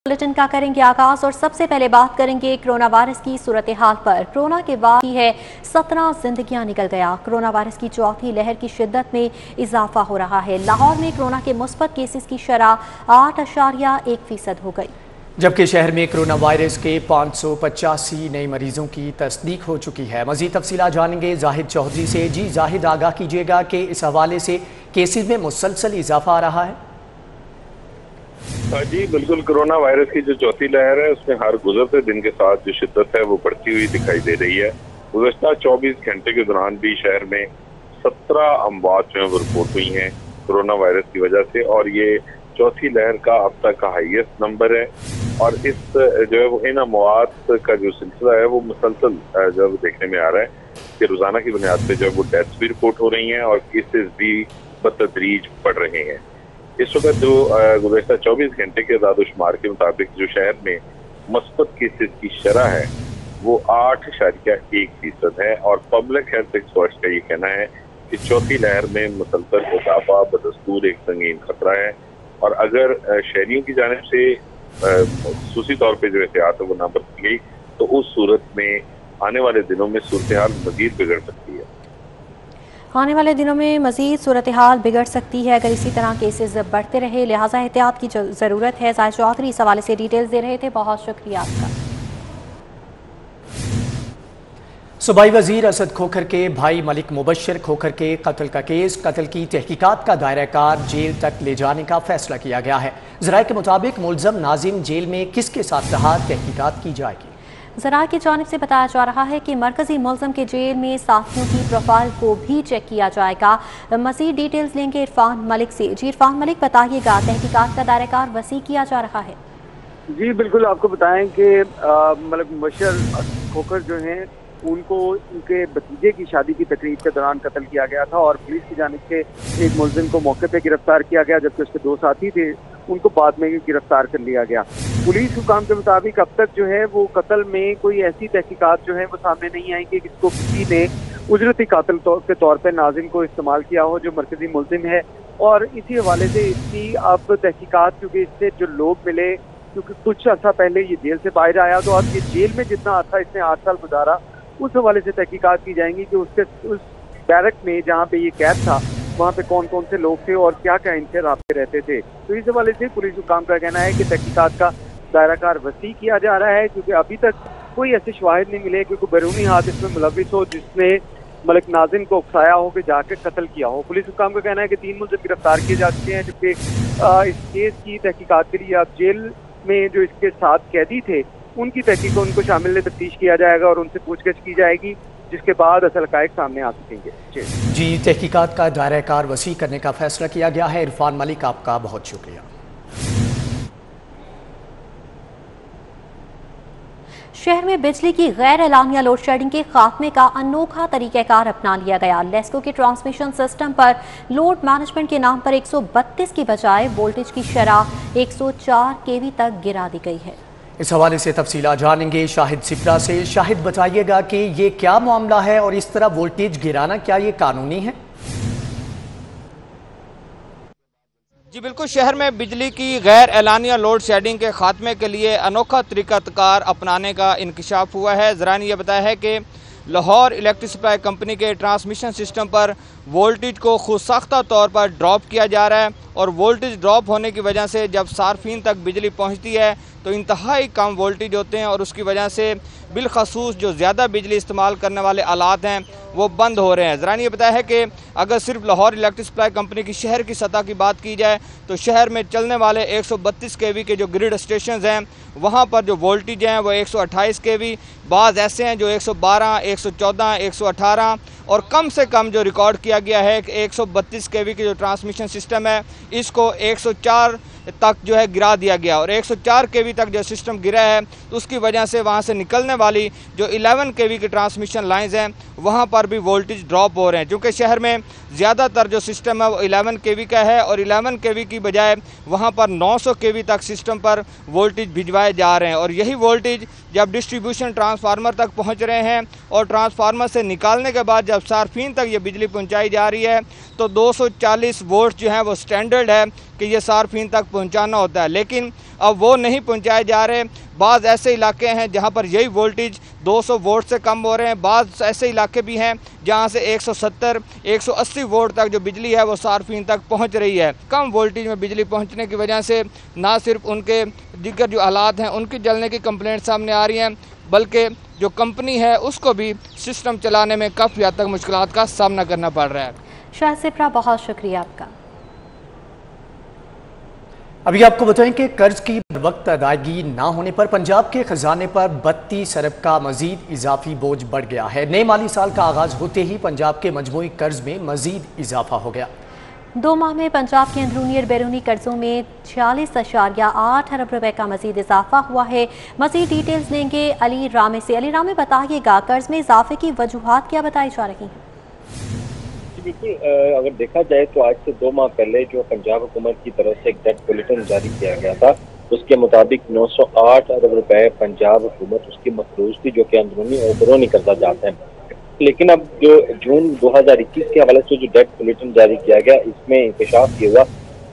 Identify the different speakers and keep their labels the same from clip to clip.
Speaker 1: Bulletin का करेंगे आगाज और सबसे पहले बात करेंगे कोरोना वायरस की सूरत हाल पर। कोरोना के बाद ही है 17 जिंदगियां निकल गया। कोरोना वायरस की चौथी लहर की शिद्दत में इजाफा हो रहा है। लाहौर में कोरोना के मुस्बत केसेस की शरह 8.1% हो गई,
Speaker 2: जबकि शहर में कोरोना वायरस के 585 नए मरीजों की तस्दीक हो चुकी है। मजीद तफसीलात जानेंगे जाहिद चौधरी से। जी जाहिद, आगाह कीजिएगा कि इस हवाले से केसेस में मुसलसल इजाफा आ रहा है।
Speaker 3: जी बिल्कुल, कोरोना वायरस की जो चौथी लहर है उसमें हर गुजरते दिन के साथ जो शिद्दत है वो बढ़ती हुई दिखाई दे रही है। गुज़श्ता 24 घंटे के दौरान भी शहर में 17 अमवात जो है वो रिपोर्ट हुई हैं कोरोना वायरस की वजह से, और ये चौथी लहर का अब तक का हाईएस्ट नंबर है। और इस जो है वो इन अमवात का जो सिलसिला है वो मुसलसल जो देखने में आ रहा है कि रोजाना की बुनियाद पे जो है वो डेथ्स भी रिपोर्ट हो रही हैं और केसेस भी बतदरीज बढ़ रहे हैं। इस वक्त जो गुज़श्ता 24 घंटे के आदाद-ओ-शुमार के मुताबिक जो शहर में मस्बत केसेस की शरह है वो 8.1% है, और पब्लिक हेल्थ एक्सपर्ट्स का ये कहना है कि चौथी लहर में मुसलसल इजाफा बदस्तूर एक संगीन खतरा है। और अगर शहरियों की जानिब से खसूसी तौर पर जो एहतियात है वो ना बरती गई तो उस सूरत में आने वाले दिनों में सूरत हाल मजीद बिगड़ सकती है।
Speaker 1: आने वाले दिनों में मजीद सूरत हाल बिगड़ सकती है अगर इसी तरह केसेस बढ़ते रहे, लिहाजा एहतियात की ज़रूरत है। जाहिद चौधरी इस हवाले से डिटेल्स दे रहे थे, बहुत शुक्रिया आपका।
Speaker 2: सूबाई वजीर असद खोखर के भाई मलिक मुबशर खोखर के कत्ल का केस, कत्ल की तहकीकात का दायरा कार जेल तक ले जाने का फैसला किया गया है। ज़राए के मुताबिक मुलज़म नाजिम जेल में किसके साथ रहा, तहकीकात की जाएगी।
Speaker 1: ज़राए की जानिब से बताया जा रहा है कि मरकजी मुलज़म के जेल में साथियों की प्रोफाइल को भी चेक किया जाएगा। मज़ीद डिटेल्स लेंगे इरफान मलिक से। जी इरफान मलिक, बताइएगा तहकीकात का दायरा कार वसी किया जा रहा है।
Speaker 4: जी बिल्कुल, आपको बताएं कि मलिक मुबशर खोखर जो हैं उनको उनके भतीजे की शादी की तकरीब के दौरान कत्ल किया गया था, और पुलिस की जानिब से एक मुलजिम को मौके पे गिरफ्तार किया गया, जबकि उसके 2 साथी थे उनको बाद में गिरफ्तार कर लिया गया। पुलिस हुकाम के मुताबिक अब तक जो है वो कत्ल में कोई ऐसी तहकीकात जो है वो सामने नहीं आई कि किसको किसी ने उजरती कातिल के तौर पर नाजिम को इस्तेमाल किया हो जो मरकजी मुलजिम है। और इसी हवाले से इसकी अब तहकीकात, क्योंकि इससे जो लोग मिले, क्योंकि कुछ अर्सा पहले ये जेल से बाहर आया, तो अब ये जेल में जितना अर्सा इसने 8 साल गुजारा उस हवाले से तहकीकात की जाएंगी कि उसके उस बैरक में जहाँ पे ये कैद था वहाँ पे कौन कौन से लोग थे और क्या क्या इनसे राब्ते रहते थे। तो इस हवाले से पुलिस हुकाम का कहना है कि तहकीकात का दायरा कार वसी किया जा रहा है, क्योंकि अभी तक कोई ऐसे शवाहिद नहीं मिले कि कोई बैरूनी हाथ इसमें मुलविस हो जिसने मलिक नाजिम को उकसाया हो कि जाके कत्ल किया हो। पुलिस हुकाम का कहना है कि 3 मुलजिम गिरफ्तार किए जा चुके हैं, जबकि इस केस की तहकीकात के लिए अब जेल में जो इसके साथ कैदी थे उनकी तहकीक को उनको शामिल तफ्तीश किया जाएगा और उनसे पूछगछ की जाएगी, जिसके बाद असल हक़ाइक़ सामने आ सकेंगे।
Speaker 2: जी तहकीकात का दायरा कार वसी करने का फैसला किया गया है। इरफान मलिक, आपका बहुत शुक्रिया।
Speaker 1: शहर में बिजली की गैर एलानिया लोड शेडिंग के खात्मे का अनोखा तरीक़ाकार अपना लिया गया। लेस्को के ट्रांसमिशन सिस्टम पर लोड मैनेजमेंट के नाम पर 132 की बजाय वोल्टेज की शरह 104 kV तक गिरा दी गई है।
Speaker 2: इस हवाले से तफसीलात जानेंगे शाहिद सिप्रा से। शाहिद, बताइएगा कि ये क्या मामला है और इस तरह वोल्टेज गिराना क्या ये कानूनी है?
Speaker 5: जी बिल्कुल, शहर में बिजली की गैर एलानिया लोड शेडिंग के खात्मे के लिए अनोखा तरीक़ाकार अपनाने का इंकशाफ हुआ है। ज़रा ने यह बताया है कि लाहौर इलेक्ट्रिक सप्लाई कंपनी के ट्रांसमिशन सिस्टम पर वोल्टेज को खुदसाख्ता तौर पर ड्रॉप किया जा रहा है, और वोल्टेज ड्रॉप होने की वजह से जब सार्फिन तक बिजली पहुंचती है तो इंतहाई कम वोल्टेज होते हैं, और उसकी वजह से बिलखसूस जो ज़्यादा बिजली इस्तेमाल करने वाले आलात हैं वो बंद हो रहे हैं। ज़रा ने यह बताया है कि अगर सिर्फ लाहौर इलेक्ट्रिक सप्लाई कंपनी की शहर की सतह की बात की जाए तो शहर में चलने वाले 132 kV के जो ग्रिड स्टेशन हैं वहाँ पर जो वोल्टेज हैं वो 128 kV, बाज़ ऐसे हैं जो 112, 114, 118, और कम से कम जो रिकॉर्ड किया गया है कि 132 kV के जो ट्रांसमिशन सिस्टम है इसको 104 तक जो है गिरा दिया गया, और 104 kV तक जो सिस्टम गिरा है तो उसकी वजह से वहाँ से निकलने वाली जो 11 kV की ट्रांसमिशन लाइंस हैं वहाँ पर भी वोल्टेज ड्रॉप हो रहे हैं, क्योंकि शहर में ज़्यादातर जो सिस्टम है वो 11 kV का है, और 11 kV की बजाय वहाँ पर 900 kV तक सिस्टम पर वोल्टेज भिजवाए जा रहे हैं। और यही वोल्टेज जब डिस्ट्रीब्यूशन ट्रांसफार्मर तक पहुँच रहे हैं और ट्रांसफार्मर से निकालने के बाद जब सार्फिन तक ये बिजली पहुँचाई जा रही है तो 240 वोल्ट जो है वो स्टैंडर्ड है कि ये सार्फिन तक पहुँचाना होता है। लेकिन अब वो नहीं पहुँचाए जा रहे। बाज़ ऐसे इलाके हैं जहाँ पर यही वोल्टेज 200 वोल्ट से कम हो रहे हैं। बाज़ ऐसे इलाके भी हैं जहाँ से 170, 180 वोल्ट तक जो बिजली है वो सार्फिन तक पहुँच रही है। कम वोल्टेज में बिजली पहुँचने की वजह से ना सिर्फ उनके दीगर जो हालात हैं उनकी जलने की कंप्लेंट सामने आ रही हैं, बल्कि जो कंपनी है उसको भी सिस्टम चलाने में काफ़ी हद तक मुश्किलात का सामना करना पड़ रहा है।
Speaker 1: शाह सिप्रा, बहुत शुक्रिया आपका।
Speaker 2: अभी आपको बताएं कि कर्ज की वक्त अदायगी ना होने पर पंजाब के खजाने पर 32 अरब का मजीद इजाफी बोझ बढ़ गया है। नए माली साल का आगाज होते ही पंजाब के मजमूई कर्ज में मजीद इजाफा हो गया।
Speaker 1: 2 माह में पंजाब के अंदरूनी और बैरूनी कर्जों में 46.8 अरब रुपए का मजीद इजाफा हुआ है। मजीद डिटेल्स लेंगे अली रामे से। अली रामे, बताइएगा कर्ज में इजाफे की वजूहात क्या बताई जा रही हैं?
Speaker 6: बिल्कुल, अगर देखा जाए तो आज से 2 माह पहले जो पंजाब हुकूमत की तरफ से एक डेट बुलेटिन जारी किया गया था, उसके मुताबिक 908 अरब रुपए पंजाब हुकूमत उसकी मखरूज थी, जो कि अंदरूनी और बैरूनी कर्जा जाते हैं। लेकिन अब जो जून 2021 के हवाले से जो डेट बुलेटिन जारी किया गया, इसमें इंकशाफ ये हुआ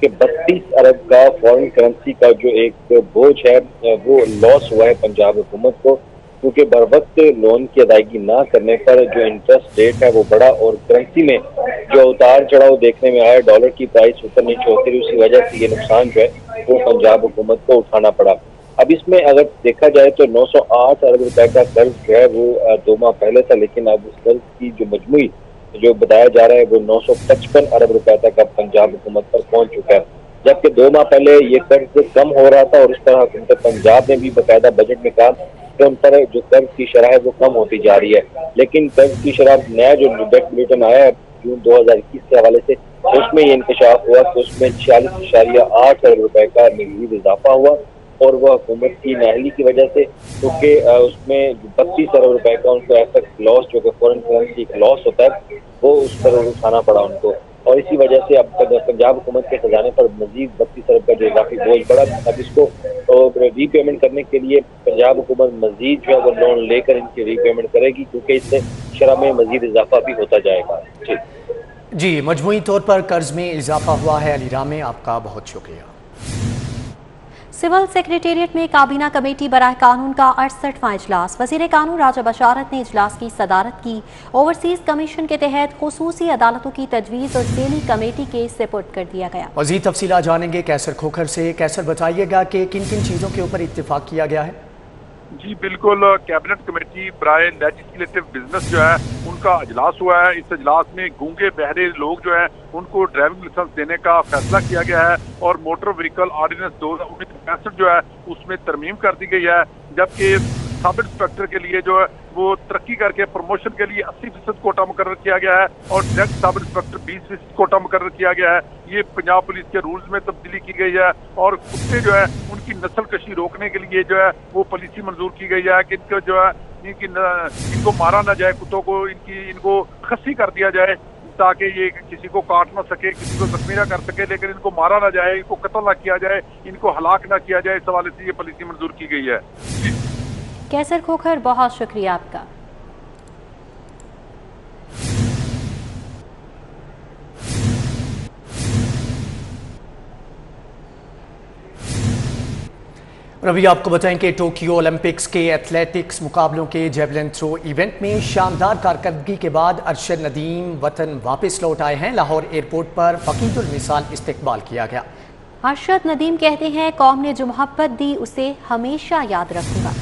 Speaker 6: कि 32 अरब का फॉरेन करेंसी का जो एक बोझ है वो लॉस हुआ है पंजाब हुकूमत को, क्योंकि बर वक्त लोन की अदायगी ना करने पर जो इंटरेस्ट रेट है वो बढ़ा और करेंसी में जो उतार चढ़ाव देखने में आया, डॉलर की प्राइस ऊपर नीचे होती रही, उसी वजह से ये नुकसान जो है वो पंजाब हुकूमत को उठाना पड़ा। अब इसमें अगर देखा जाए तो 908 अरब रुपए का कर्ज जो है वो 2 माह पहले था, लेकिन अब उस कर्ज की जो मजमूई जो बताया जा रहा है वो 955 अरब रुपए तक अब पंजाब हुकूमत पर पहुंच चुका है, जबकि 2 माह पहले ये कर्ज कम हो रहा था और इस तरह हुकूमत पंजाब ने भी बाकायदा बजट में कहा कि उन पर जो कर्ज की शरह है वो कम होती जा रही है। लेकिन कर्ज की शरह नया जो डेट बुलेटिन आया है जून 2021 के हवाले से, उसमें ये इंकशाफ हुआ कि उसमें 46.8 अरब रुपए का मजीद इजाफा हुआ और वह हुकूमत की नाअहली की वजह से, क्योंकि उसमें 32 अरब रुपए का उनको ऐसा लॉस जो कि फॉरेन करेंसी एक लॉस होता है वो उस पर उठाना पड़ा उनको, और इसी वजह से अब पंजाब हुकूमत के खजाने पर मजीद 32 अरब का जो इजाफी बोझ बढ़ा। अब इसको रीपेमेंट करने के लिए पंजाब हुकूमत मजीद जो है वो लोन लेकर इनकी रीपेमेंट करेगी, क्योंकि इससे शरह में मजीद इजाफा भी होता जाएगा।
Speaker 2: जी, मजमूई तौर पर कर्ज में इजाफा हुआ है। अली रामे, आपका बहुत शुक्रिया।
Speaker 1: सिविल सेक्रेटेरिएट में काबीना कमेटी बराह कानून का 68वां इजलास। वज़ीर कानून राजा बशारत ने इजलास की सदारत की। ओवरसीज कमीशन के तहत खुसूसी अदालतों की तजवीज़ और ज़ेली कमेटी के सपुर्द कर दिया गया।
Speaker 2: मज़ीद तफसीलात जानेंगे कैसर खोखर से। कैसर, बताइएगा कि किन किन चीज़ों के ऊपर इत्तेफाक किया गया है?
Speaker 7: जी बिल्कुल, कैबिनेट कमेटी बराए लेजिस्लेटिव बिजनेस जो है उनका इजलास हुआ है। इस इजलास में गूंगे बहरे लोग जो है उनको ड्राइविंग लाइसेंस देने का फैसला किया गया है और मोटर व्हीकल ऑर्डिनेंस 1965 जो है उसमें तरमीम कर दी गई है, जबकि सब इंस्पेक्टर के लिए जो है वो तरक्की करके प्रमोशन के लिए 80% कोटा मुकर्रर किया गया है और डायरेक्ट सब इंस्पेक्टर 20% कोटा मुकर्रर किया गया है। ये पंजाब पुलिस के रूल्स में तब्दीली की गई है और कुत्ते जो है उनकी नस्ल कशी रोकने के लिए जो है वो पॉलिसी मंजूर की गई है कि इनको जो है इनको मारा ना जाए, कुत्तों को इनको खस्सी कर दिया जाए ताकि ये किसी को काट ना सके, किसी को जख्मी ना कर सके, लेकिन इनको मारा ना जाए, इनको कत्ल ना किया जाए, इनको हलाक ना किया जाए। इस हवाले से ये पॉलिसी मंजूर की गई है।
Speaker 1: कैसर खोखर, बहुत शुक्रिया आपका।
Speaker 2: और अभी आपको बताएं कि टोक्यो ओलंपिक्स के एथलेटिक्स मुकाबलों के जेवलिन थ्रो इवेंट में शानदार कारकर्दगी के बाद अरशद नदीम वतन वापस लौट आए हैं। लाहौर एयरपोर्ट पर फकीदुल मिसाल इस्तकबाल किया गया।
Speaker 1: अरशद नदीम कहते हैं, कौम ने जो मोहब्बत दी उसे हमेशा याद रखूंगा।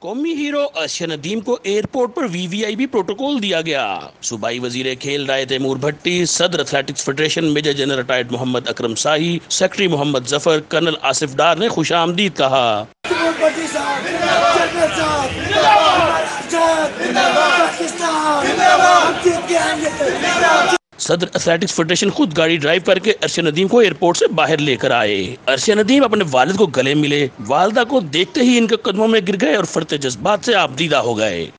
Speaker 8: कौमी हीरो अरशद नदीम को एयरपोर्ट पर वीवीआईपी प्रोटोकॉल दिया गया। सूबाई वजीर खेल राय तैमूर भट्टी, सदर athletics federation major general retired Mohammad Akram Shahi, secretary Mohammad Zafar, colonel Asif Dar ने खुशामदीद कहा। सदर एथलेटिक्स फेडरेशन खुद गाड़ी ड्राइव करके अरशद नदीम को एयरपोर्ट से बाहर लेकर आए। अरशद नदीम अपने वालिद को गले मिले, वालदा को देखते ही इनके कदमों में गिर गए और फरते जज्बात से आबदीदा हो गए।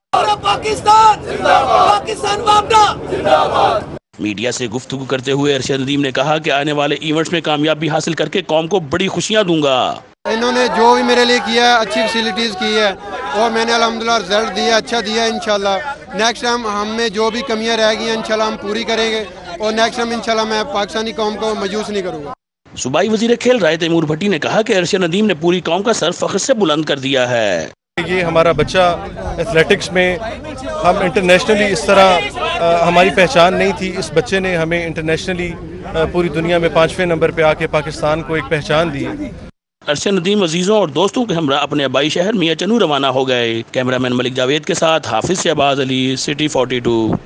Speaker 8: मीडिया से गुफ्तगू करते हुए अरशद नदीम ने कहा कि आने वाले इवेंट्स में कामयाबी हासिल करके कौम को बड़ी खुशियां दूंगा।
Speaker 9: इन्होंने जो भी मेरे लिए किया है, अच्छी फैसिलिटीज की है और मैंने अल्हम्दुलिल्लाह रिजल्ट दिया, अच्छा दिया। इंशाल्लाह नेक्स्ट टाइम हम में जो भी कमियां रह गई इंशाल्लाह हम पूरी करेंगे और नेक्स्ट टाइम इंशाल्लाह मैं पाकिस्तानी कौम को मायूस नहीं करूँगा।
Speaker 8: सूबाई वजीर खेल राय तैमूर भट्टी ने कहा कि अरशद नदीम ने पूरी कौम का सर फख्र से बुलंद कर दिया है।
Speaker 10: ये हमारा बच्चा एथलेटिक्स में हम इंटरनेशनली इस तरह हमारी पहचान नहीं थी, इस बच्चे ने हमें इंटरनेशनली पूरी दुनिया में 5वें नंबर पे आके पाकिस्तान को एक पहचान दी।
Speaker 8: अरशद नदीम अजीजों और दोस्तों के हमरा अपने आबाई शहर मियां चनू रवाना हो गए। कैमरामैन मलिक जावेद के साथ हाफिज शहबाज अली, सिटी 42।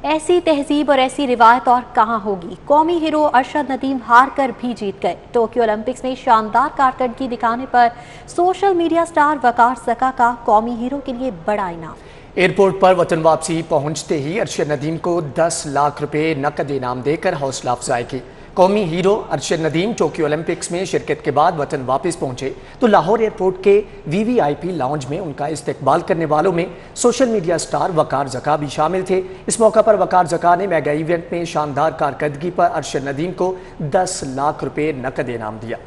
Speaker 1: ऐसी तहजीब और ऐसी रिवायत और कहाँ होगी। कौमी हीरो अरशद नदीम हार कर भी जीत गए। टोक्यो ओलंपिक्स में शानदार कारकर्दगी दिखाने पर सोशल मीडिया स्टार वकार ज़का का कौमी हीरो के लिए बड़ा इनाम।
Speaker 2: एयरपोर्ट पर वतन वापसी पहुंचते ही अरशद नदीम को 10 लाख रुपए नकद इनाम देकर हौसला अफजाई की। कौमी hero Arshad Nadeem Tokyo Olympics में शिरकत के बाद वतन वापस पहुंचे तो लाहौर एयरपोर्ट के VVIP लाउंज में उनका इस्तकबाल करने वालों में सोशल मीडिया स्टार वकार ज़का भी शामिल थे। इस मौका पर वकार ज़का ने मेगा इवेंट में शानदार कारकर्दगी पर अरशद नदीम को 10 लाख रुपए नकद इनाम दिया।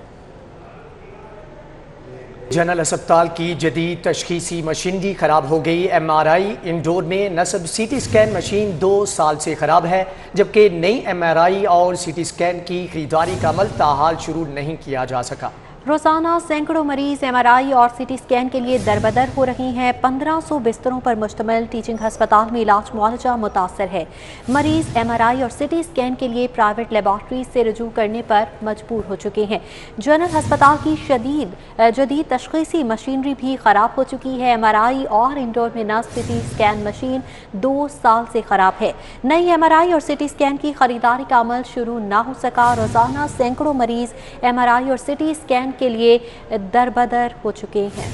Speaker 2: जनरल अस्पताल की जदीद तशखीसी मशीनरी खराब हो गई। MRI इंडोर में नस्ब CT स्कैन मशीन 2 साल से खराब है, जबकि नई MRI और CT स्कैन की खरीदारी का अमल ताहाल शुरू नहीं किया जा सका।
Speaker 1: रोजाना सैकड़ों मरीज MRI और CT स्कैन के लिए दरबदर हो रही हैं। 1500 बिस्तरों पर मुश्तमिल टीचिंग हस्पताल में इलाज मुआलजा मुतासर है। मरीज MRI और CT स्कैन के लिए प्राइवेट लेबॉर्ट्रीज से रजू करने पर मजबूर हो चुके हैं। जनरल हस्पताल की जदीद तशखीसी मशीनरी भी खराब हो चुकी है। MRI और इंडोर में नस्ब CT स्कैन मशीन 2 साल से खराब है। नई MRI और CT स्कैन की खरीदारी का अमल शुरू ना हो सका। रोजाना सैकड़ों मरीज MRI और CT स्कैन के लिए दरबदर हो चुके हैं।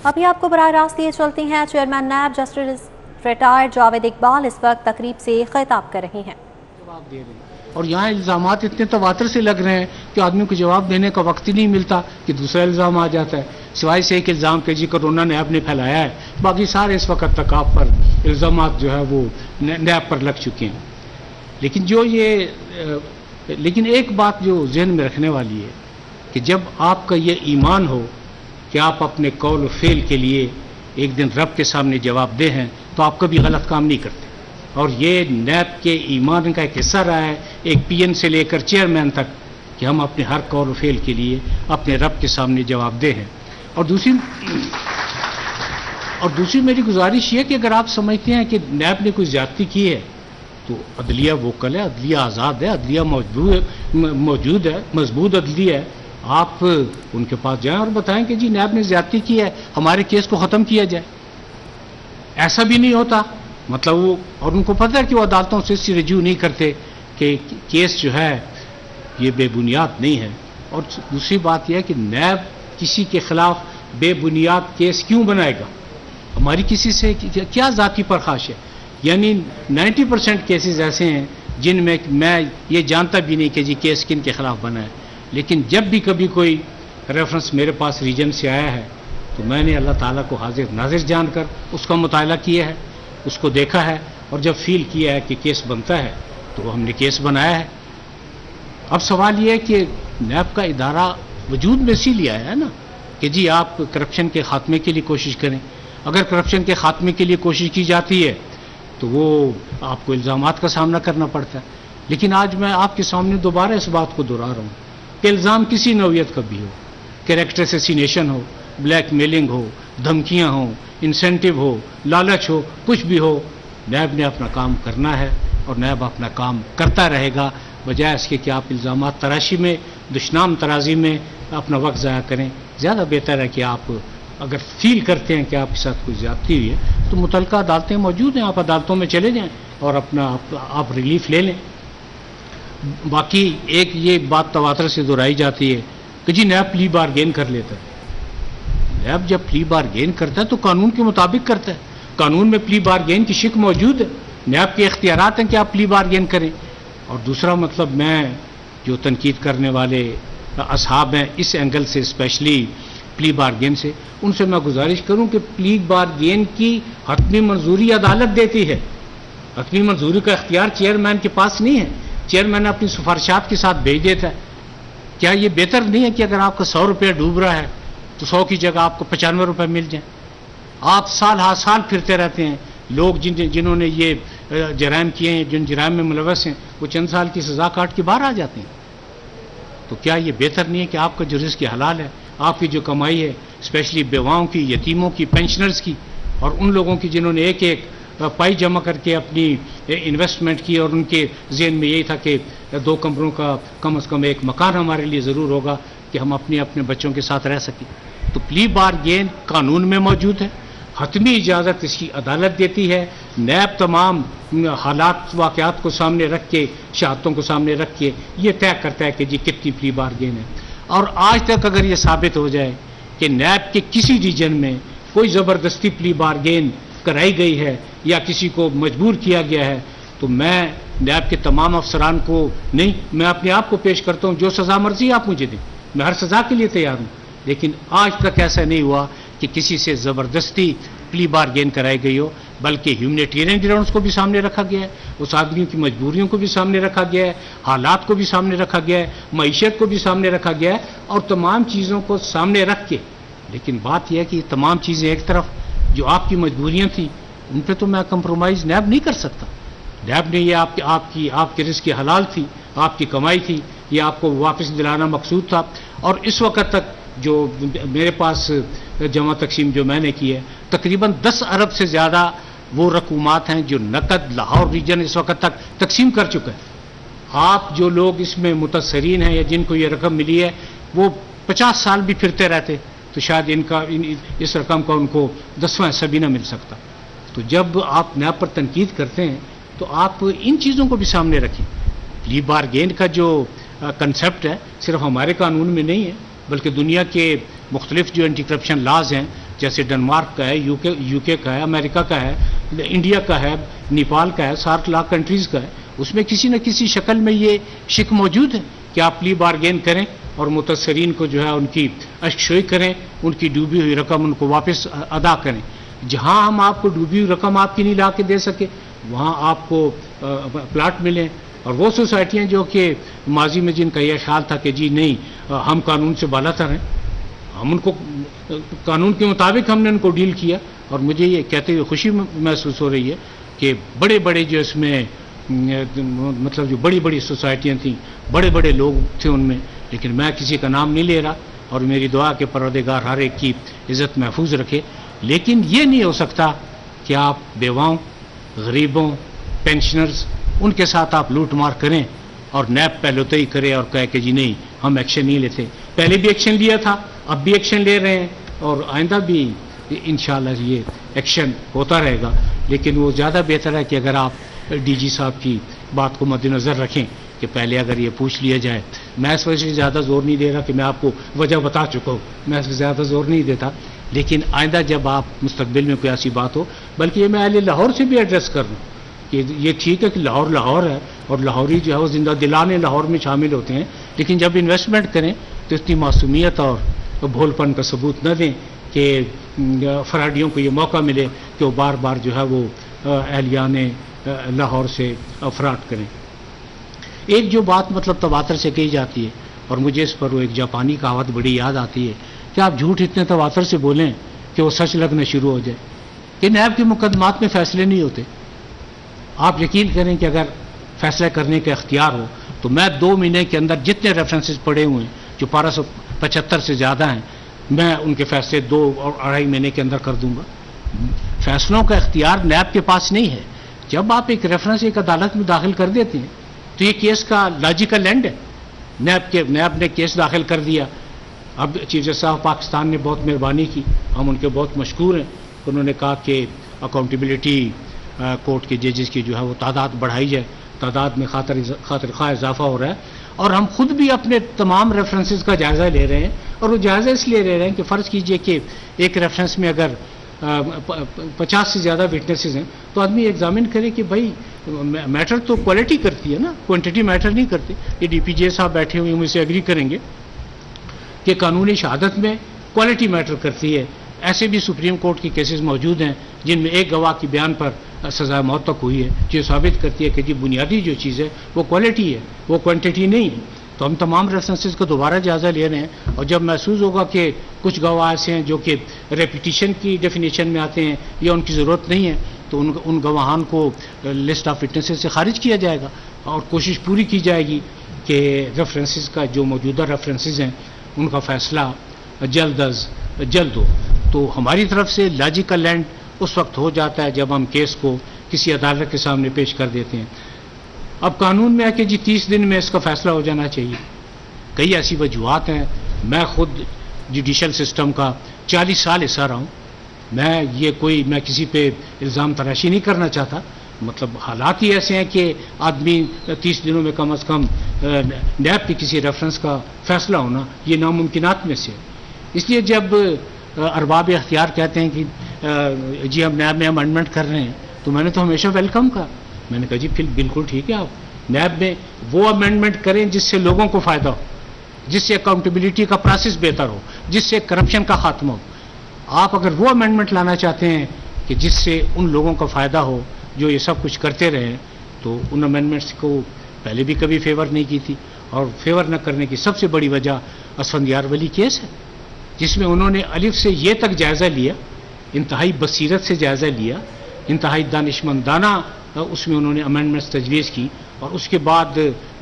Speaker 1: अभी आपको बराह रास्त लिए चलते हैं। Chairman NAB justice retired Javed Iqbal इस वक्त तकरीब से खिताब कर रहे हैं।
Speaker 11: जवाब दे रहे और यहाँ इल्जामात इतने तवातर से लग रहे हैं कि आदमी को जवाब देने का वक्त ही नहीं मिलता कि दूसरा इल्जाम आ जाता है। सिवाय से एक इल्जाम के जी कोरोना नैब ने फैलाया है, बाकी सारे इस वक्त तक आप पर इल्जामात जो है वो नैब पर लग चुके हैं। लेकिन एक बात जो जहन में रखने वाली है कि जब आपका ये ईमान हो कि आप अपने कौल फेल के लिए एक दिन रब के सामने जवाब दे हैं तो आप कभी गलत काम नहीं करते। और ये नैब के ईमान का एक हिस्सा रहा है, एक PN से लेकर चेयरमैन तक, कि हम अपने हर कौल फेल के लिए अपने रब के सामने जवाब दे हैं। और दूसरी मेरी गुजारिश ये कि अगर आप समझते हैं कि नैब ने कोई ज्यादती की है तो अदलिया वोकल है, अदलिया आज़ाद है, अदलिया मौजूद है, मजबूत अदलिया है। आप उनके पास जाएं और बताएं कि जी नैब ने ज्यादती की है, हमारे केस को ख़त्म किया जाए। ऐसा भी नहीं होता, मतलब वो, और उनको पता है कि वो अदालतों से इससे रजू नहीं करते कि केस जो है ये बेबुनियाद नहीं है। और दूसरी बात यह है कि नैब किसी के खिलाफ बेबुनियाद केस क्यों बनाएगा? हमारी किसी से क्या ज़ाती परखाश है? यानी 90% केसेस ऐसे हैं जिनमें मैं ये जानता भी नहीं कि जी केस किन के खिलाफ बना है। लेकिन जब भी कभी कोई रेफरेंस मेरे पास रीजन से आया है तो मैंने अल्लाह ताला को हाजिर नाजिर जानकर उसका मुताला किया है, उसको देखा है, और जब फील किया है कि केस बनता है तो हमने केस बनाया है। अब सवाल ये है कि नैब का इदारा वजूद में इसीलिए आया है ना कि जी आप करप्शन के खात्मे के लिए कोशिश करें। अगर करप्शन के खात्मे के लिए कोशिश की जाती है तो वो आपको इल्ज़ामात का सामना करना पड़ता है। लेकिन आज मैं आपके सामने दोबारा इस बात को दोहरा रहा हूँ कि इल्ज़ाम किसी नौयत का भी हो, कैरेक्टर असैसिनेशन हो, ब्लैकमेलिंग हो, धमकियाँ हो, इंसेंटिव हो, लालच हो, कुछ भी हो, नैब ने अपना काम करना है और नैब अपना काम करता रहेगा, बजाय इसके कि आप इल्ज़ामात तराशी में, दुश्नाम तराजी में अपना वक्त ज़ाया करें। ज़्यादा बेहतर है कि आप अगर फील करते हैं कि आपके साथ कोई ज़्यादती हुई है तो मुतलका अदालतें मौजूद हैं, आप अदालतों में चले जाएं और अपना आप रिलीफ ले लें। बाकी एक ये बात तवातर से दोहराई जाती है कि जी नैब प्ली बारगेन कर लेता है। नैब जब प्ली बारगेन करता है तो कानून के मुताबिक करता है। कानून में प्ली बारगेन की शिक मौजूद है, नैब के इख्तियारात हैं कि आप प्ली बारगेन करें। और दूसरा मतलब, मैं जो तनकीद करने वाले असहाब हैं इस एंगल से, स्पेशली प्ली बारगेन से, उनसे मैं गुजारिश करूं कि प्ली बारगेन की हतमी मंजूरी अदालत देती है। हतमी मंजूरी का इख्तियार चेयरमैन के पास नहीं है, चेयरमैन अपनी सिफारिशात के साथ भेज देता है। क्या ये बेहतर नहीं है कि अगर आपका 100 रुपया डूब रहा है तो 100 की जगह आपको 95 रुपये मिल जाए? आप साल हर साल फिरते रहते हैं, लोग जिन्होंने ये جرائم کیے ہیں, جن جرائم میں ملوث ہیں, وہ چند سال کی سزا کاٹ کے باہر آ جاتے ہیں. تو کیا یہ بہتر نہیں ہے کہ آپ کا جو رزق حلال ہے, آپ کی جو کمائی ہے, اسپیشلی بیواؤں کی, یتیموں کی, پینشنرز کی, اور ان لوگوں کی جنہوں نے ایک ایک پائی جمع کر کے اپنی انویسٹمنٹ کی, اور ان کے ذہن میں یہی تھا کہ 2 کمروں کا کم از کم ایک مکان ہمارے لیے ضرور ہوگا کہ ہم اپنے بچوں کے ساتھ رہ سکیں. تو پلی بارگین قانون میں موجود ہے, حتمی اجازت اس کی عدالت دیتی ہے. نیب تمام حالات واقعات کو سامنے رکھ کے, شہادتوں کو سامنے رکھ کے یہ طے کرتا ہے کہ جی کتنی پلی بارگین ہے. اور آج تک اگر یہ ثابت ہو جائے کہ نیب کے کسی ریجن میں کوئی زبردستی پلی بارگین کرائی گئی ہے یا کسی کو مجبور کیا گیا ہے, تو میں نیب کے تمام افسران کو نہیں, میں اپنے آپ کو پیش کرتا ہوں, جو سزا مرضی آپ مجھے دیں, میں ہر سزا کے لیے تیار ہوں. لیکن آج تک ایسا نہیں ہوا کہ کسی سے زبردستی پلی بارگین کرائی گئی ہو, بلکہ ہیومینیٹیرین گراؤنڈز کو بھی سامنے رکھا گیا ہے, اس آدمیوں کی مجبوریوں کو بھی سامنے رکھا گیا ہے, حالات کو بھی سامنے رکھا گیا ہے, معیشت کو بھی سامنے رکھا گیا ہے, اور تمام چیزوں کو سامنے رکھ کے. لیکن بات یہ ہے کہ تمام چیزیں ایک طرف, جو آپ کی مجبوریاں تھیں ان پہ تو میں کمپرومائز نیب نہیں کر سکتا. نیب نے یہ آپ کے رزق حلال تھی, آپ کی کمائی تھی, یہ آپ کو واپس دلانا مقصود تھا. اور اس وقت تک جو میرے پاس جمع تقسیم جو میں نے کی ہے, تقریباً 10 ارب سے زیادہ وہ رقومات ہیں جو نقد لاہور ریجن اس وقت تک تقسیم کر چکا ہے. آپ جو لوگ اس میں متاثرین ہیں یا جن کو یہ رقم ملی ہے, وہ 50 سال بھی پھرتے رہتے تو شاید اس رقم کا ان کو 10واں حصہ بھی نہ مل سکتا. تو جب آپ نیب پر تنقید کرتے ہیں تو آپ ان چیزوں کو بھی سامنے رکھیں. پلی بارگین کا جو کنسیپٹ ہے صرف ہمارے قانون میں نہیں ہے, بلکہ دنیا کے مختلف جو اینٹی کرپشن لاز ہیں, جیسے ڈنمارک کا ہے, یو کے کا ہے, امریکہ کا ہے, انڈیا کا ہے, نیپال کا ہے, سارک لا کنٹریز کا ہے, اس میں کسی نہ کسی شکل میں یہ شک موجود ہے کہ آپ پلی بارگین کریں اور متاثرین کو جو ہے ان کی اشکشوئی کریں, ان کی ڈوبی ہوئی رقم ان کو واپس ادا کریں. جہاں ہم آپ کو ڈوبی ہوئی رقم آپ کی نہیں لا کے دے سکے, وہاں آپ کو پلاٹ ملیں. اور وہ سوسائٹیاں جو کہ ماضی میں جن کا یہ خیال تھا کہ جی نہیں ہم قانون سے بالا تر ہیں, ہم ان کو قانون کے مطابق ہم نے ان کو ڈیل کیا. اور مجھے یہ کہتے ہوئے خوشی محسوس ہو رہی ہے کہ بڑے بڑے جو اس میں مطلب جو بڑی بڑی سوسائٹیاں تھیں, بڑے بڑے لوگ تھے ان میں, لیکن میں کسی کا نام نہیں لے رہا, اور میری دعا کہ پروردگار ہر ایک کی عزت محفوظ رکھے. لیکن یہ نہیں ہو سکتا کہ آپ بیواؤں, غریبوں, پینشنرز, ان کے ساتھ آپ لوٹ مار کریں اور نیب پہلوتئی کرے اور کہے کہ جی نہیں ہم ایکشن نہیں لیتے. پہلے بھی ایکشن لیا تھا, اب بھی ایکشن لے رہے ہیں, اور آئندہ بھی انشاءاللہ یہ ایکشن ہوتا رہے گا. لیکن وہ زیادہ بہتر ہے کہ اگر آپ ڈی جی صاحب کی بات کو مد نظر رکھیں کہ پہلے اگر یہ پوچھ لیا جائے. میں اس وجہ سے زیادہ زور نہیں دے رہا کہ میں آپ کو وجہ بتا چکا ہوں, میں اس پہ زیادہ زور نہیں دیتا. لیکن آئندہ جب آپ مستقبل میں کوئی ایسی بات ہو, بلکہ یہ میں اہل لاہور سے بھی ایڈریس کر رہا ہوں کہ یہ ٹھیک ہے کہ لاہور لاہور ہے, اور لاہوری جو ہے وہ زندہ دلانے لاہور میں شامل ہوتے ہیں, لیکن جب انویسٹمنٹ کریں تو اتنی معصومیت اور بھول پن کا ثبوت نہ دیں کہ فراڈیوں کو یہ موقع ملے کہ وہ بار بار جو ہے وہ اہلیان لاہور سے فراڈ کریں. ایک جو بات مطلب تواتر سے کہی جاتی ہے, اور مجھے اس پر وہ ایک جاپانی کہاوت بڑی یاد آتی ہے کہ آپ جھوٹ اتنے تواتر سے بولیں کہ وہ سچ لگنا شروع ہو جائے. کہ نیب کے مقدمات میں فیصلے نہیں ہوتے. آپ یقین کریں کہ اگر فیصلہ کرنے کا اختیار ہو تو میں 2 مہینے کے اندر جتنے ریفرنسز پڑے ہوئے ہیں جو 1275 سے زیادہ ہیں, میں ان کے فیصلے 2 اور 2.5 مہینے کے اندر کر دوں گا. فیصلوں کا اختیار نیب کے پاس نہیں ہے. جب آپ ایک ریفرنس ایک عدالت میں داخل کر دیتے ہیں تو یہ کیس کا لاجیکل اینڈ ہے. نیب نے کیس داخل کر دیا. اب چیف جسٹس آف پاکستان نے بہت مہربانی کی, ہم ان کے بہت مشکور ہیں. انہوں نے کہا کہ اکاؤنٹیبلٹی کورٹ کے ججز کی جو ہے وہ تعداد بڑھائی جائے, تعداد میں خاطر خواہ اضافہ ہو رہا ہے. اور ہم خود بھی اپنے تمام ریفرنسز کا جائزہ لے رہے ہیں, اور وہ جائزہ اس لیے لے رہے ہیں کہ فرض کیجئے کہ ایک ریفرنس میں اگر 50 سے زیادہ وٹنسز ہیں تو آدمی ایگزامن کرے کہ بھائی میٹر تو کوالٹی کرتی ہے نا, کوانٹٹی میٹر نہیں کرتی. یہ ڈی پی جے صاحب بیٹھے ہوئے مجھ سے ایگری کریں گے کہ قانونی شہادت میں کوالٹی میٹر کرتی ہے. ایسے بھی سپریم کورٹ کی کیسز موجود ہیں جن میں ایک گواہ کی بیان پر سزا موت تک ہوئی ہے, جو ثابت کرتی ہے کہ جی بنیادی جو چیز ہے وہ کوالٹی ہے, وہ کوانٹٹی نہیں ہے. تو ہم تمام ریفرنسز کو دوبارہ جائزہ لے رہے ہیں. اور جب محسوس ہوگا کہ کچھ گواہ ایسے ہیں جو کہ ریپیٹیشن کی ڈیفینیشن میں آتے ہیں یا ان کی ضرورت نہیں ہے تو ان گواہان کو لسٹ آف وٹنسز سے خارج کیا جائے گا اور کوشش پوری کی جائے گی کہ ریفرنسز کا جو موجودہ ریفرنسز ہیں ان کا فیصلہ جلد ہو. تو ہماری طرف سے لاجیکل لینڈ اس وقت ہو جاتا ہے جب ہم کیس کو کسی عدالت کے سامنے پیش کر دیتے ہیں. اب قانون میں ہے کہ جی 30 دن میں اس کا فیصلہ ہو جانا چاہیے. کئی ایسی وجوہات ہیں. میں خود جوڈیشل سسٹم کا 40 سال حصہ رہا ہوں. میں کسی پہ الزام تراشی نہیں کرنا چاہتا. مطلب حالات ہی ایسے ہیں کہ آدمی 30 دنوں میں کم از کم نیب کے کسی ریفرنس کا فیصلہ ہونا یہ ناممکنات میں سے ہے. اس لیے جب ارباب اختیار کہتے ہیں کہ جی ہم نیب میں امینڈمنٹ کر رہے ہیں تو میں نے تو ہمیشہ ویلکم کہا. میں نے کہا جی پھر بالکل ٹھیک ہے آپ نیب میں وہ امینڈمنٹ کریں جس سے لوگوں کو فائدہ ہو, جس سے اکاؤنٹیبلٹی کا پروسیس بہتر ہو, جس سے کرپشن کا خاتمہ ہو. آپ اگر وہ امینڈمنٹ لانا چاہتے ہیں کہ جس سے ان لوگوں کا فائدہ ہو جو یہ سب کچھ کرتے رہے تو ان امینڈمنٹس کو پہلے بھی کبھی فیور نہیں کی تھی. اور فیور نہ کرنے کی سب سے بڑی وجہ اسفندیار ولی کیس ہے جس میں انہوں نے الف سے یہ تک جائزہ لیا, انتہائی بصیرت سے جائزہ لیا, انتہائی دانشمندانہ اس میں انہوں نے امینڈمنٹس تجویز کی اور اس کے بعد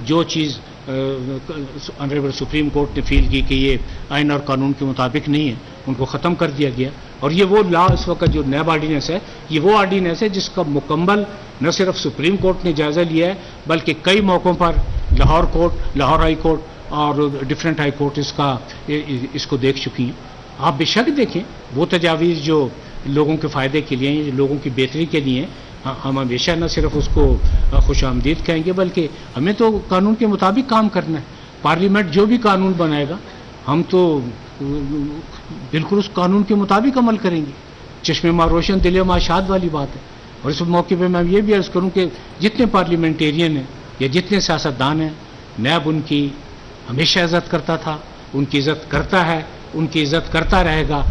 Speaker 11: جو چیز آنریبل سپریم کورٹ نے فیل کی کہ یہ آئین اور قانون کے مطابق نہیں ہے ان کو ختم کر دیا گیا. اور یہ وہ لا اس وقت جو نیب آرڈیننس ہے یہ وہ آرڈیننس ہے جس کا مکمل نہ صرف سپریم کورٹ نے جائزہ لیا ہے بلکہ کئی موقعوں پر لاہور ہائی کورٹ اور ڈفرینٹ ہائی کورٹ اس کو دیکھ چکی ہیں. آپ بے شک دیکھیں وہ تجاویز جو لوگوں کے فائدے کے لیے ہیں, لوگوں کی بہتری کے لیے ہیں, ہم ہمیشہ نہ صرف اس کو خوش آمدید کہیں گے بلکہ ہمیں تو قانون کے مطابق کام کرنا ہے. پارلیمنٹ جو بھی قانون بنائے گا ہم تو بالکل اس قانون کے مطابق عمل کریں گے. چشم ما روشن دل ما شاد والی بات ہے. اور اس موقع پہ میں یہ بھی عرض کروں کہ جتنے پارلیمنٹیرین ہیں یا جتنے سیاستدان ہیں نیب ان کی ہمیشہ عزت کرتا تھا, ان کی عزت کرتا ہے, ان کی عزت کرتا رہے گا.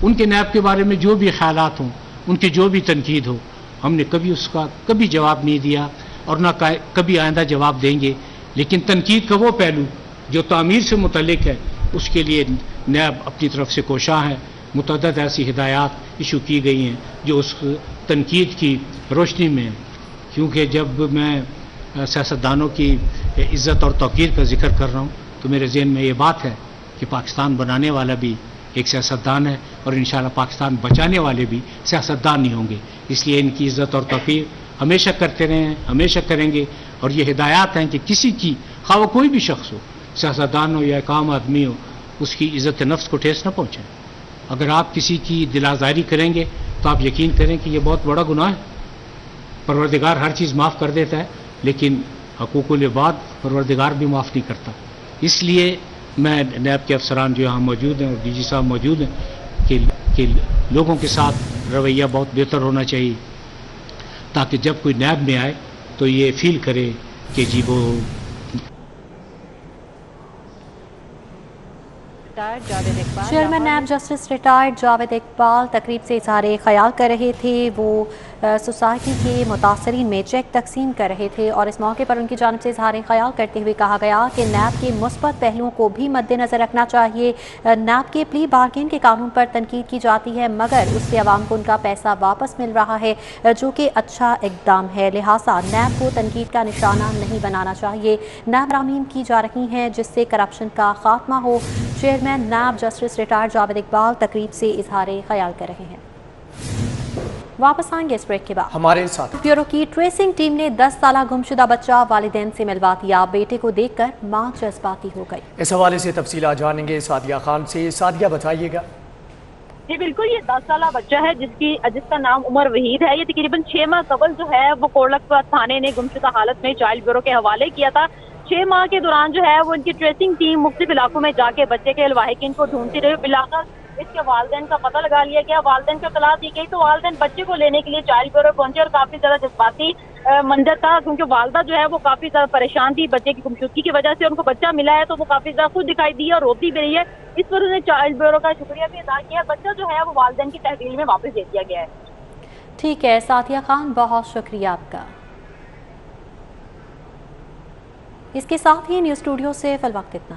Speaker 11: ان کے نیب کے بارے میں جو بھی خیالات ہوں, ان کی جو بھی تنقید ہو, ہم نے کبھی اس کا کبھی جواب نہیں دیا اور نہ کبھی آئندہ جواب دیں گے. لیکن تنقید کا وہ پہلو جو تعمیر سے متعلق ہے اس کے لیے نیب اپنی طرف سے کوشاں ہے. متعدد ایسی ہدایات ایشو کی گئی ہیں جو اس تنقید کی روشنی میں ہیں. کیونکہ جب میں سیاستدانوں کی عزت اور توقیر کا ذکر کر رہا ہوں تو میرے ذہن میں یہ بات ہے کہ پاکستان بنانے والا بھی ایک سیاستدان ہے اور انشاءاللہ پاکستان بچانے والے بھی سیاستدان نہیں ہوں گے. اس لیے ان کی عزت اور توقیر ہمیشہ کرتے رہے ہیں, ہمیشہ کریں گے. اور یہ ہدایات ہیں کہ کسی کی خواہ وہ کوئی بھی شخص ہو, سیاستدان ہو یا ایک عام آدمی ہو, اس کی عزت نفس کو ٹھیس نہ پہنچے. اگر آپ کسی کی دل آزاری کریں گے تو آپ یقین کریں کہ یہ بہت بڑا گناہ ہے. پروردگار ہر چیز معاف کر دیتا ہے لیکن حقوق العباد پروردگار بھی معاف نہیں کرتا. اس لیے میں نیب کے افسران جو یہاں موجود ہیں اور ڈی جی صاحب موجود ہیں کہ لوگوں کے ساتھ رویہ بہت بہتر ہونا چاہیے تاکہ جب کوئی نیب میں آئے تو یہ فیل کرے کہ جی وہ
Speaker 1: chairman NAB justice retired Javed Iqbal تقریب سے اظہار خیال کر رہے تھے. وہ سوسائٹی کے متاثرین میں چیک تقسیم کر رہے تھے اور اس موقع پر ان کی جانب سے اظہار خیال کرتے ہوئے کہا گیا کہ نیب کے مثبت پہلوؤں کو بھی مد نظر رکھنا چاہیے. نیب کے پلی بارگین کے قانون پر تنقید کی جاتی ہے مگر اس سے عوام کو ان کا پیسہ واپس مل رہا ہے جو کہ اچھا اقدام ہے. لہٰذا نیب کو تنقید کا نشانہ نہیں بنانا چاہیے. نیب ترامیم کی جا رہی ہیں جس سے کرپشن کا خاتمہ ہو. Chairman NAB justice retired Javed Iqbal تقریب سے اظہار خیال کر رہے ہیں. واپس آئیں گے اس بریک کے بعد.
Speaker 2: ہمارے ساتھ
Speaker 1: بیورو کی ٹریسنگ ٹیم نے 10 سالہ گمشدہ بچہ والدین سے ملوا دیا. بیٹے کو دیکھ کر ماں جذباتی ہو گئی.
Speaker 2: اس حوالے سے تفصیلات جانیں گے سعدیہ خان سے. سعدیہ بتائیے گا.
Speaker 12: جی بالکل, یہ 10 سالہ بچہ ہے جس کا نام عمر وحید ہے. یہ تقریباً 6 ماہ قبل جو ہے وہ کوڑلک تھانے نے گمشدہ حالت میں چائلڈ بیورو کے حوالے کیا تھا. 6 ماہ کے دوران جو ہے وہ ان کی ٹریسنگ ٹیم مختلف علاقوں میں جا کے بچے کے لواحقین کو ڈھونڈتی رہی. بلاخر اس کے والدین کا پتہ لگا لیا گیا, والدین کو اطلاع دی گئی تو والدین بچے کو لینے کے لیے چائلڈ بیورو پہنچے اور کافی زیادہ جذباتی منظر تھا کیونکہ والدہ جو ہے وہ کافی زیادہ پریشان تھی بچے کی گمشدگی کی وجہ سے. ان کو بچہ ملا ہے تو وہ کافی زیادہ خود دکھائی دی اور روتی بھی رہی ہے. اس پر انہوں نے چائلڈ بیورو کا شکریہ بھی ادا کیا. بچہ جو ہے وہ والدین کی تحویل میں واپس دے دیا گیا ہے.
Speaker 1: ٹھیک ہے سعدیہ خان, بہت شکریہ آپ کا. اس کے ساتھ ہی نیوز اسٹوڈیو سے فی الوقت اتنا ہے.